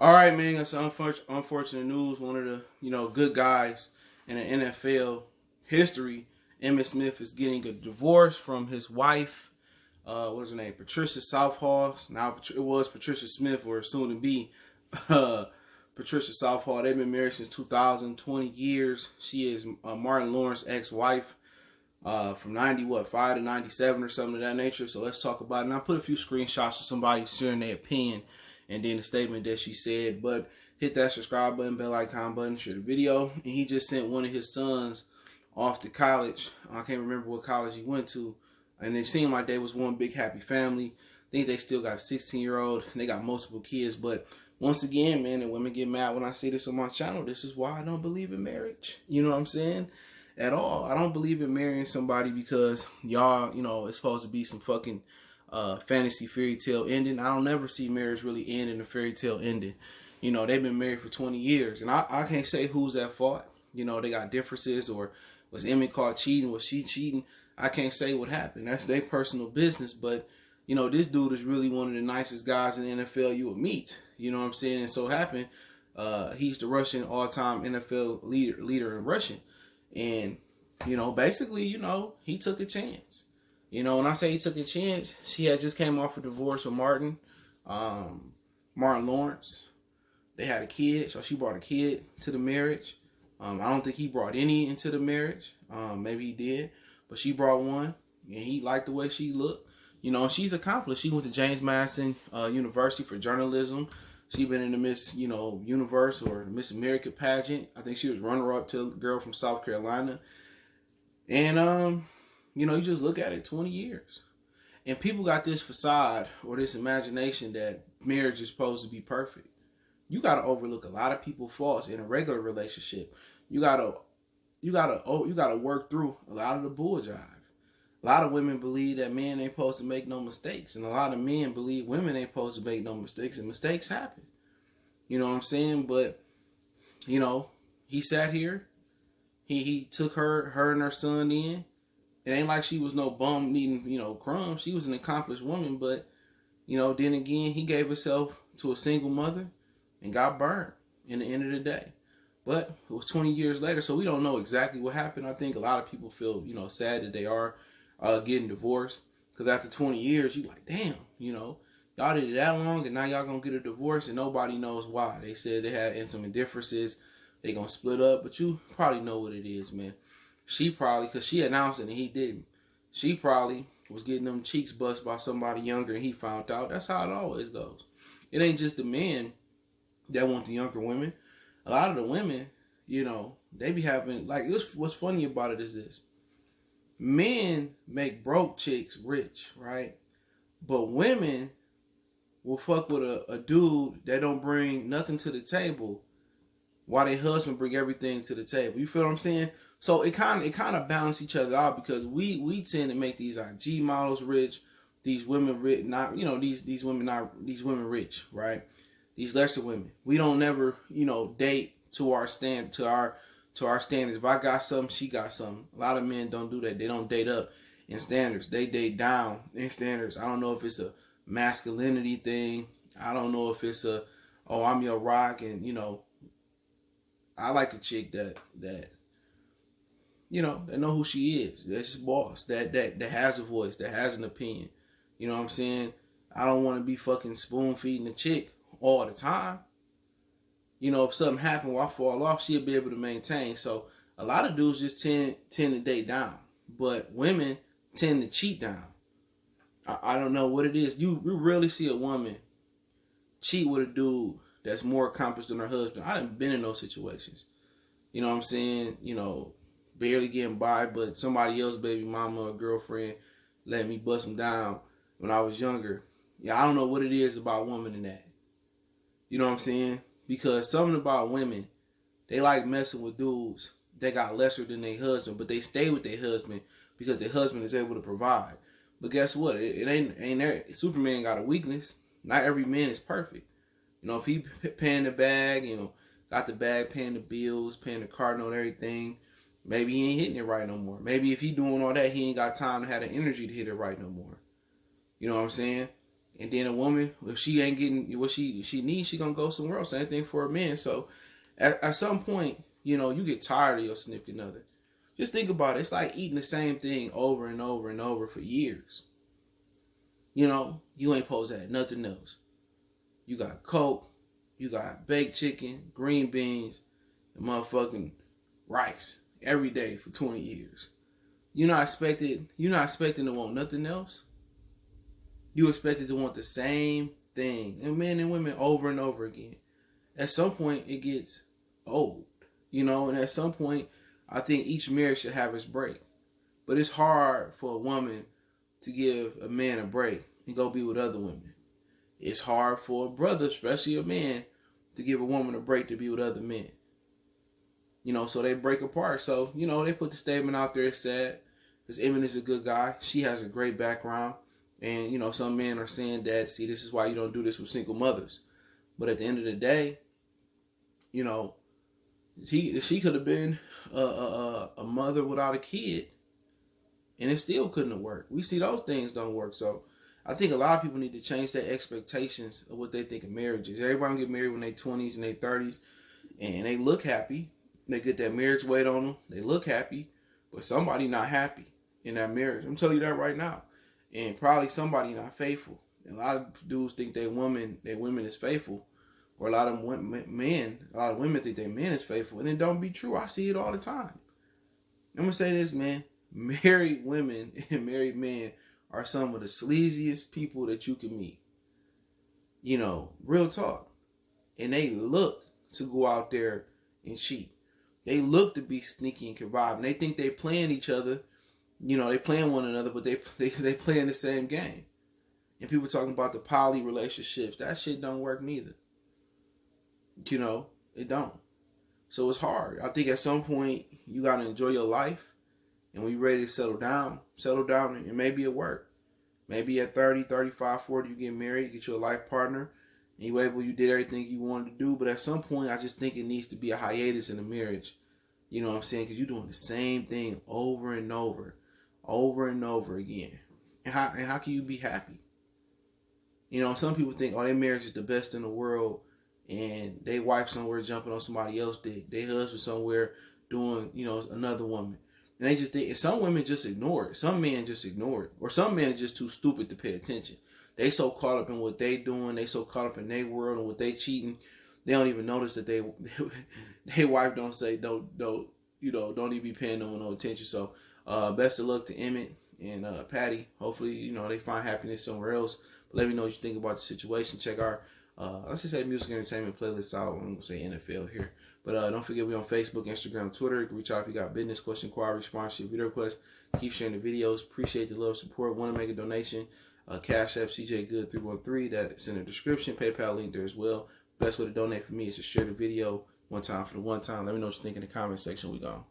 All right, man. That's unfortunate news. One of the good guys in the NFL history, Emmitt Smith, is getting a divorce from his wife. What's her name? Patricia Southall. Now it was Patricia Smith, or soon to be uh, Patricia Southall. They've been married since 2020 years. She is Martin Lawrence's ex-wife. From 95 to 97 or something of that nature. So let's talk about it. And I put a few screenshots of somebody sharing their opinion and then the statement that she said. But hit that subscribe button, bell icon button, share the video. And he just sent one of his sons off to college. I can't remember what college he went to. And it seemed like they was one big happy family. I think they still got a 16-year-old. And they got multiple kids. But once again, man, and women get mad when I say this on my channel. This is why I don't believe in marriage. You know what I'm saying? At all. I don't believe in marrying somebody because y'all, it's supposed to be some fucking fantasy fairy tale ending. I don't never see marriage really end in a fairy tale ending. They've been married for 20 years. And I can't say who's at fault. They got differences, or was Emmitt caught cheating? Was she cheating? I can't say what happened. That's their personal business. But, this dude is really one of the nicest guys in the NFL you would meet. You know what I'm saying? And so happened, he's the Russian all-time NFL leader in rushing. And, basically, he took a chance. When I say he took a chance, she had just came off a divorce with Martin Lawrence. They had a kid, so she brought a kid to the marriage. I don't think he brought any into the marriage. Maybe he did, but she brought one, and he liked the way she looked. She's accomplished. She went to James Madison University for journalism. She been in the Miss, Universe or Miss America pageant. I think she was runner-up to a girl from South Carolina. And, you just look at it, 20 years. And people got this facade or this imagination that marriage is supposed to be perfect. You got to overlook a lot of people's faults in a regular relationship. You got to work through a lot of the bull jive. A lot of women believe that men ain't supposed to make no mistakes. And a lot of men believe women ain't supposed to make no mistakes. And mistakes happen. You know what I'm saying? But, he sat here. He took her and her son in. It ain't like she was no bum needing, crumbs. She was an accomplished woman. But, then again, he gave himself to a single mother and got burned in the end of the day. But it was 20 years later, so we don't know exactly what happened. I think a lot of people feel, sad that they are getting divorced, because after 20 years you like, damn, y'all did it that long and now y'all gonna get a divorce and nobody knows why. They said they had intimate differences, they gonna split up, but you probably know what it is, man. She probably, because she announced it and he didn't, she probably was getting them cheeks bust by somebody younger and he found out. That's how it always goes. It ain't just the men that want the younger women. A lot of the women, they be having, like, what's funny about it is this. Men make broke chicks rich, right? But women will fuck with a dude that don't bring nothing to the table, while their husband bring everything to the table. You feel what I'm saying? So it kind of balance each other out, because we tend to make these IG models rich, these women rich, not these women rich, right? These lesser women. We don't never date to our standards. If I got something, she got something. A lot of men don't do that. They don't date up in standards. They date down in standards. I don't know if it's a masculinity thing. I don't know if it's I'm your rock, and I like a chick that know who she is. That's just boss. That has a voice, that has an opinion. You know what I'm saying? I don't want to be fucking spoon feeding a chick all the time. If something happened where I fall off, she'll be able to maintain. So a lot of dudes just tend to date down, but women tend to cheat down. I don't know what it is. You rarely see a woman cheat with a dude that's more accomplished than her husband. I haven't been in those situations. You know what I'm saying? Barely getting by, but somebody else, baby mama or girlfriend, let me bust them down when I was younger. Yeah, I don't know what it is about women in that. You know what I'm saying? Because something about women, they like messing with dudes that got lesser than their husband, but they stay with their husband because their husband is able to provide. But guess what? It ain't there. Superman got a weakness. Not every man is perfect. If he paying the bag, got the bag, paying the bills, paying the car note, everything, maybe he ain't hitting it right no more. Maybe if he doing all that, he ain't got time to have the energy to hit it right no more. You know what I'm saying? And then a woman, if she ain't getting what she needs, she gonna go somewhere else. Same thing for a man. So at some point, you know, you get tired of your significant other. Just think about it. It's like eating the same thing over and over and over for years. You know, you ain't supposed to have nothing else. You got Coke, you got baked chicken, green beans, and motherfucking rice every day for 20 years. You're not expecting to want nothing else. You expected to want the same thing. And men and women over and over again. At some point it gets old. You know, and at some point I think each marriage should have its break. But it's hard for a woman to give a man a break and go be with other women. It's hard for a brother, especially a man, to give a woman a break to be with other men. You know, so they break apart. So, you know, they put the statement out there. It's sad because Emmitt is a good guy. She has a great background. And, you know, some men are saying that, see, this is why you don't do this with single mothers. But at the end of the day, you know, she could have been a mother without a kid, and it still couldn't have worked. We see those things don't work. So I think a lot of people need to change their expectations of what they think of marriage is. Everybody get married when they're 20s and they're 30s, and they look happy. They get that marriage weight on them. They look happy, but somebody not happy in that marriage. I'm telling you that right now. And probably somebody not faithful. And a lot of dudes think their women is faithful. Or a lot of women think their man is faithful. And it don't be true. I see it all the time. I'm going to say this, man. Married women and married men are some of the sleaziest people that you can meet. You know, real talk. And they look to go out there and cheat. They look to be sneaky and conniving. They think they playing each other. You know, they playing one another, but they playing the same game. And people talking about the poly relationships. That shit don't work neither. You know, it don't. So it's hard. I think at some point you got to enjoy your life. And when you're ready to settle down and maybe it work. Maybe at 30, 35, 40, you get married, get you a life partner. And you did everything you wanted to do. But at some point, I just think it needs to be a hiatus in the marriage. You know what I'm saying? Because you're doing the same thing over and over and over again. And how can you be happy? You know, some people think, oh, their marriage is the best in the world. And they wife somewhere jumping on somebody else's dick. They husband somewhere doing, you know, another woman. And they just think, some women just ignore it. Some men just ignore it. Or some men are just too stupid to pay attention. They so caught up in what they doing. They so caught up in their world and what they cheating. They don't even notice that they wife don't say, don't even be paying them no attention. So best of luck to Emmitt and Patty. Hopefully, you know, they find happiness somewhere else. But let me know what you think about the situation. Check our let's just say music entertainment playlist out. I'm gonna say NFL here. But don't forget, we on Facebook, Instagram, Twitter. You can reach out if you got business, question, inquiry, sponsorship, video requests. Keep sharing the videos. Appreciate the love, support. Want to make a donation? Cash App CJ Good 313. That's in the description. PayPal link there as well. Best way to donate for me is to share the video one time for the one time. Let me know what you think in the comment section. We gone.